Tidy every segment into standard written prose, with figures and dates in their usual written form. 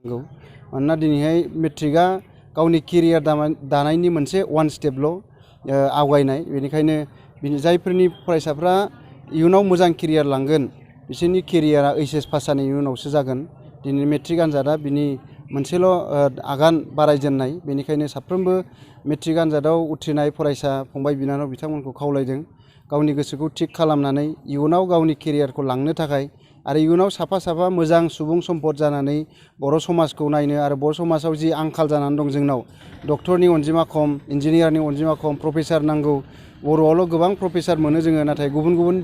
नंगौ मानोना दिनैहाय मेट्रिकआ गावनि केरियार दानायनि मोनसे वान स्टेपल' आवगायनाय बेनिखायनो जायफोरनि फरायसाफ्रा इयुनाव मोजां केरियार लांगोन बिसोरनि केरियारा एचएस पास जानायनि उनावसो जागोन। दिनै मेट्रिक आनजादा बिनि मोनसेल' आगान बारायजेननाय बेनिखायनो साफ्रोमबो मेट्रिक आनजादाव उथ्रिनाय फरायसा फंबाय बिनानाव बिथांमोनखौ खावलायदों गावनि गोसोखौ थिग खालामनानै इयुनाव गावनि केरियारखौ लांनो थाखाय आरो इयुनाव साफा साफा मोजां सुबुं सम्पद जानानै बर' समाजखौ नायनो आरो बर' समाजाव जि आंखाल जानानै दं जोंनाव डक्टरनि अनजिमा खम इन्जिनियारनि अनजिमा खम प्रफेसार नांगौ बर'आवल' गोबां प्रफेसार मोनो जोङो नाथाय गुबुन गुबुन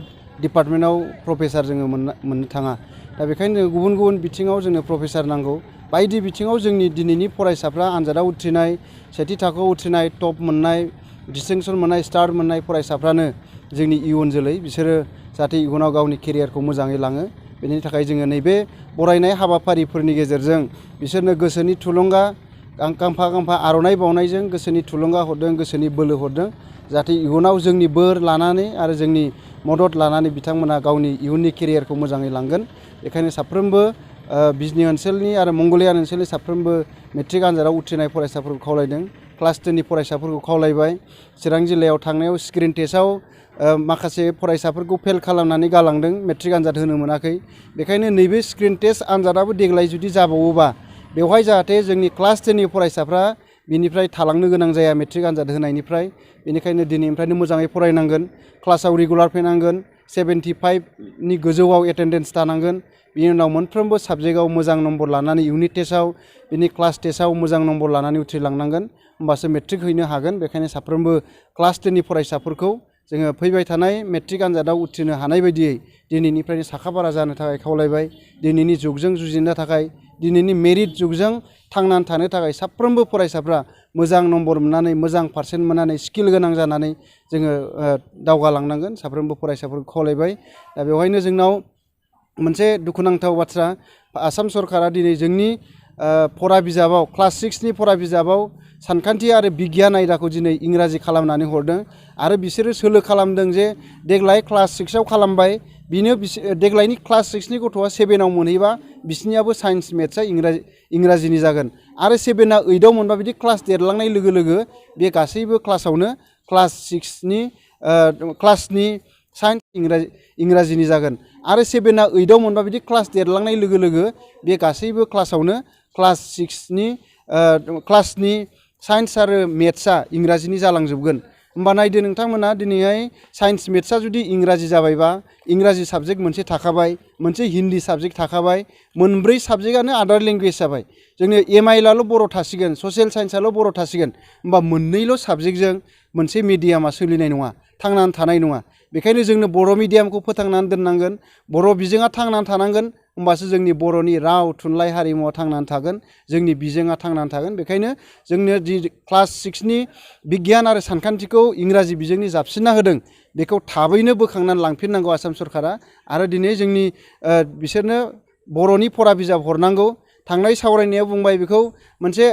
डिपार्टमेन्टआव प्रफेसार जोङो मोननो थाङा दा बेखायनो गुबुन गुबुन बिथिङाव जोंनो प्रफेसार नांगौ बायदि बिथिङाव जोंनि दिनैनि फरायसाफ्रा आनजादाव उथ्रिनाय सेथि थाखोआव उथ्रिनाय टप मोननाय डिस्टिंसन मोननाय स्टार मोननाय फरायसाफ्रानो जोंनि इयुन जोलै बिसोरो जाहाथे इयुनाव गावनि केरियारखौ मोजाङै लाङो बेनि थाखाय जोङो नैबे बरायनाय हाबाफारिफोरनि गेजेरजों बिसोरनो गोसोनि थुलुंगा गांफा गांफा आर'नाइ बावनायजों गोसोनि थुलुंगा हरदों गोसोनि बोलो हरदों जाहाथे इयुनाव जोंनि बोर लानानै आरो जोंनि मदद लानानै बिथांमोना गावनि इयुननि केरियारखौ मोजाङै लांगोन। बेखायनो साफ्रोमबो बिजनि ओनसोलनि आरो मंगलयान ओनसोलनि साफ्रोमबो मेट्रिक आनजादाव उथ्रिनाय फरायसाफोरखौ खावलायदों क्लास 10नि फरायसाफोरखौ खावलायबाय चिरां जिल्लायाव थांनायाव स्क्रिन टेस्टआव माखासे फरायसाफोरखौ फेल खालामनानै गालांदों मेट्रिक आनजाद होनो मोनाखै बेखायनो नैबे स्क्रिन टेस्ट आनजादाबो देग्लाय जुदि जाबावोबा बेवहाय जाहाथे जोंनि क्लास 10नि फरायसाफ्रा बिनिफ्राय थालांनो गोनां जाया मेट्रिक आनजाद होनायनिफ्राय बेनिखायनो दिनैनिफ्रायनो मोजाङै फरायनांगोन क्लासाव रेगुलार फैनांगोन 75नि गोजौआव एटेन्डेन्स थानांगोन बिनि उनाव मोनफ्रोमबो साबजेक्टआव मोजां नम्बर लानानै इउनिट टेस्टआव बिनि क्लास टेस्टआव मोजां नम्बर लानानै उथ्रिलांनांगोन होमबासो मेट्रिक हैनो हागोन। बेखायनो साफ्रोमबो क्लास 10नि फरायसाफोरखौ जोङो फैबाय थानाय मेट्रिक आनजादाव उथ्रिनो हानाय बायदियै दिनैनिफ्रायनो साखाफारा जानो थाखाय खावलायबाय। दिनैनि जुगजों जुजिनो थाखाय दिनैनि मेरिट जुगजों थांनानै थानो थाखाय साफ्रोमबो फरायसाफ्रा मोजां नम्बर मोननानै मोजां पार्सेन्ट मोननानै स्किल गोनां जानानै जोङो दावगालांनांगोन साफ्रोमबो फरायसाफोरखौ खावलायबाय। दा बेवहायनो जोंनाव मोनसे दुखुनांथाव बाथ्रा आसाम सरकारा दिनै जोंनि फरा बिजाबाव क्लास 6नि फरा बिजाबाव सानखान्थि आरो बिगियान आयदाखौ दिनै इंराजि खालामनानै हरदों आरो बिसोरो सोलो खालामदों जे देग्लाय क्लास 6आव खालामबाय बिनो देग्लायनि क्लास 6नि गथ'आ 7आव मोनहैबा बिसनियाबो साइन्स मेथ्सआ इंराजिनि जागोन आरो 7आ 8आव मोनबा बिदि क्लास देरलांनाय लोगो लोगो बे गासैबो क्लासावनो क्लास 6नि साइन्स इंराजिनि जागोन आरो 7आ 8आव मोनबा बिदि क्लास देरलांनाय लोगो लोगो बे गासैबो क्लासावनो क्लास 6नि साइन्स आरो मेथ्सआ इंराजिनि जालांजोबगोन। होमबा नायदो नोंथांमोना दिनैहाय साइन्स मेथ्सआ जुदि इंराजि जाबायबा इंराजि साबजेक्ट मोनसे थाखाबाय मोनसे हिन्दी साबजेक्ट थाखाबाय मोनब्रै साबजेक्टआनो आदार लेंगुवेज जाबाय जोंनो एमआइलआल' बर' थासिगोन ससियेल साइन्सआल' बर' थासिगोन होमबा मोननैल' साबजेक्टजों मोनसे मिडियामा सोलिनाय नङा थांनानै थानाय नङा। बेखायनो जोंनो बर' मिडियामखौ फोथांनानै दोननांगोन बर' बिजोङा थांनानै थानांगोन होमबासो जोंनि बर'नि राव थुनलाइ हारिमुवा थांनानै थागोन जोंनि बिजोङा थांनानै थागोन। बेखायनो जोंनो जि क्लास 6नि बिगियान आरो सानखान्थिखौ इंराजि बिजोंनि जाबसिनना होदों बेखौ थाबैनो बोखांनानै लांफिननांगौ आसाम सरकारा आरो दिनै जोंनि बिसोरनो बर'नि फरा बिजाब हरनांगौ। थांनाय सावरायनायाव बुंबाय बेखौ मोनसे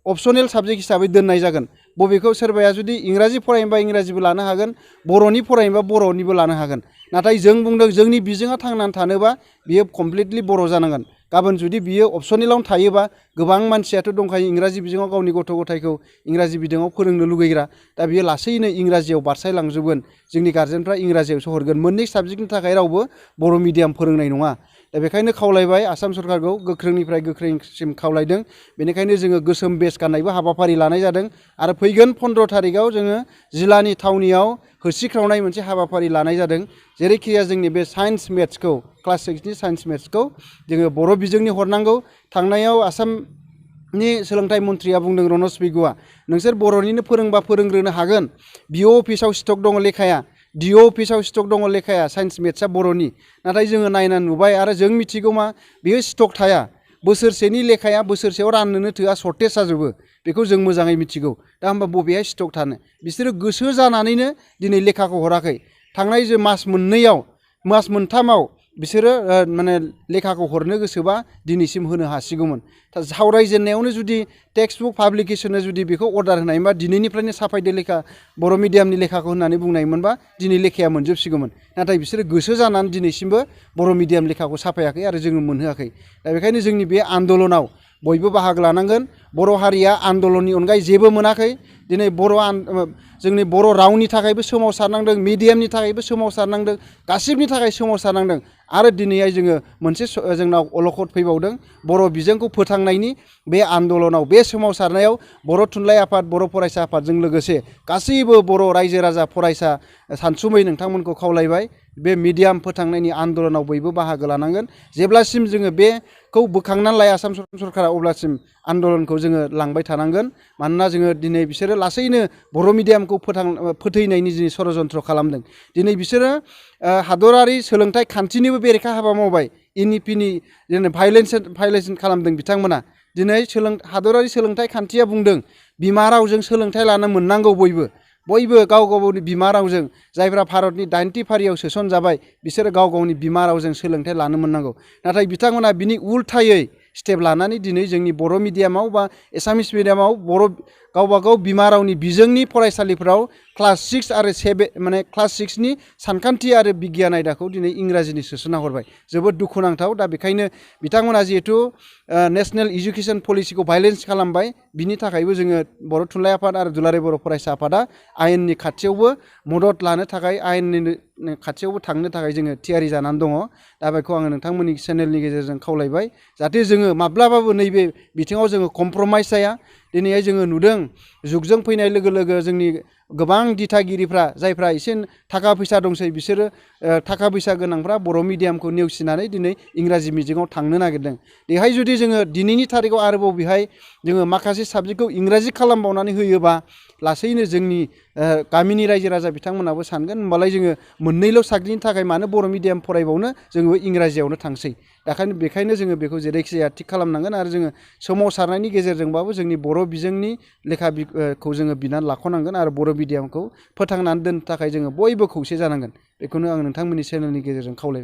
अपसनेल साबजेक्ट हिसाबै दोननाय जागोन बबेखौ सोरबाया जुदि इंराजि फरायनोबा इंराजिबो लानो हागोन बर'नि फरायनोबा बर'निबो लानो हागोन नाथाय जों बुंदों जोंनि बिजोङा थांनानै थानोबा बियो कमप्लिटलि बर' जानांगोन। गाबोन जुदि बियो अपसनेलावनो थायोबा गोबां मानसियाथ' दंखायो इंराजि बिजोङाव गावनि गथ' गथायखौ इंराजि बिजोङाव फोरोंनो लुगैग्रा दा बियो लासैनो इंराजियाव बारस्लायलांजोबगोन जोंनि गार्जेनफ्रा इंराजियावसो हरगोन मोननै साबजेक्टनि थाखाय रावबो बर' मिडियाम फोरोंनाय नङा। दा बेखायनो खावलायबाय आसाम सरकारखौ गोख्रोंनिफ्राय गोख्रोंसिम खावलायदों बेनिखायनो जोङो गोसोम बेज गाननायबो हाबाफारि लानाय जादों आरो फैगोन 15 थारिखआव जोङो जिल्लानि थावनियाव होस्रिख्रावनाय मोनसे हाबाफारि लानाय जादों जेरैखिजाया जोंनि बे साइन्स मेथ्सखौ क्लास 6नि साइन्स मेथ्सखौ जोङो बर' बिजोंनि हरनांगौ। थांनायाव आसामनि सोलोंथाइ मन्थ्रिया बुंदों रनज पेगुआ नोंसोर बर'निनो फोरोंबा फोरोंग्रोनो हागोन बिअ अफिसाव स्टक दङ लेखाया डिअ अफिसाव स्टक दङ लेखाया साइन्स मेथ्सआ बर'नि नाथाय जोङो नायनानै नुबाय आरो जों मिथिगौ मा बेयो स्टक थाया बोसोरसेनि लेखाया बोसोरसेयाव राननोनो थोआ सर्टेज जाजोबो बेखौ जों मोजाङै मिथिगौ। दा होमबा बबेहाय स्टक थानो बिसोरो गोसो जानानैनो दिनै लेखाखौ हराखै थांनाय जे मास मोनथामाव बिसोरो माने लेखाखौ हरनो गोसोबा दिनैसिम होनो हासिगौमोन। दा सावरायजेननायावनो जुदि टेक्सट बुक पाब्लिकेसननो जुदि बेखौ अर्डार होनायमोनबा दिनैनिफ्रायनो साफायदो लेखा बर' मिडियामनि लेखाखौ होननानै बुंनायमोनबा दिनै लेखाया मोनजोबसिगौमोन नाथाय बिसोरो गोसो जानानै दिनैसिमबो बर' मिडियाम लेखाखौ साफायाखै आरो जोङो मोनहोआखै। दा बेखायनो जोंनि बे आन्दलनाव बयबो बाहागो लानांगोन। बर' हारिया आन्दलननि अनगायै जेबो मोनाखै। दिनै जोंनि बर' रावनि थाखायबो सोमावसारनांदों, मिडियामनि थाखायबो सोमावसारनांदों, गासिबनि थाखाय सोमावसारनांदों। आरो दिनैहाय जोङो मोनसे जोंनाव अलखद फैबावदों बर' बिजोंखौ फोथांनायनि बे आन्दलनाव, बे सोमावसारनायाव बर' थुनलाइ आफाद, बर' फरायसा आफादजों लोगोसे गासैबो बर' रायजो राजा, फरायसा, सानसुमै नोंथांमोनखौ खावलायबाय बे मिडियाम फोथांनायनि आन्दलनाव बयबो बाहागो लानांगोन। जेब्लासिम जोङो बेखौ बोखांनानै लाया आसाम सरकारा अब्लासिम आन्दलनखौ जोङो लांबाय थानांगोन। मानोना जोङो दिनै बिसोरो लासैनो बर' मिडियामखौ फोथैनायनि जि षड़यन्त्र खालामदों। दिनै बिसोरो हादरारि सोलोंथाइ खान्थिनिबो बेरेखा हाबा मावबाय। NEP-नि भायलेसन खालामदों बिथांमोना। दिनै हादरारि सोलोंथाइ खान्थिया बुंदों बिमा रावजों सोलोंथाइ लानो मोननांगौ बयबो गाव गावनि बिमा रावजों। जायफ्रा भारतनि 90 फारियाव सोसनजाबाय बिसोरो गाव गावनि बिमा रावजों सोलोंथाइ लानो मोननांगौ। नाथाय बिथांमोना बिनि उल्थायै स्टेप लानानै दिनै जोंनि बर' मिडियामाव बा एसामिस मिडियामाव गावबा गाव बिमा रावनि बिजोंनि फरायसालिफोराव क्लास 6 आरो 7 क्लास 6नि सानखान्थि आरो बिगियान आयदाखौ दिनै इंराजिनि सोसनना हरबाय। जोबोद दुखुनांथाव। दा बेखायनो बिथांमोना जिहेथु नेशनेल इडुकेसन पलिसिखौ भायलेन्स खालामबाय, बिनि थाखायबो जोङो बर' थुनलाइ आफाद आरो दुलाराय बर' फरायसा आफादा आयेननि खाथियावबो मदद लानो थाखाय, आयेननि खाथियावबो थांनो थाखाय जोङो थियारि जानानै दङ। दा बेखौ आङो नोंथांमोननि चेनेलनि गेजेरजों खावलायबाय जाहाथे जोङो माब्लाबाबो नैबे बिथिङाव जोङो कमप्रमाइस जाया। दिनैहाय जोङो नुदों जुगजों फैनाय लोगो लोगो जोंनि गोबां दिथागिरिफ्रा, जायफ्रा एसे थाखा फैसा दंसै, बिसोरो थाखा फैसा गोनांफ्रा बर' मिडियामखौ नेवसिनानै दिनै इंराजि मिडियामाव थांनो नागिरदों। बेहाय जुदि जोङो दिनैनि थारिखआव आरोबाव बेहाय जोङो माखासे साबजेक्टखौ इंराजि खालामबावनानै होयोबा लासैनो जोंनि गामिनि रायजो राजा बिथांमोनाबो सानगोन होमबालाय जोङो मोननैल' साबजेक्टनि थाखाय मानो बर' मिडियाम फरायबावनो, जोङो इंराजियावनो थांसै। बेखायनो जोङो बेखौ जेरैखिजाया थिग खालामनांगोन। आरो जोङो सोमावसारनायनि गेजेरजोंबाबो जोंनि बर' बिजोंनि लेखाखौ जोङो बिनानै लाख'नांगोन आरो बर' मिडियामखौ फोथांनानै दोननो थाखाय जोङो बयबो खौसे जानांगोन। बेखौनो आं नोंथांमोननि चेनेलनि गेजेरजों खावलायबाय।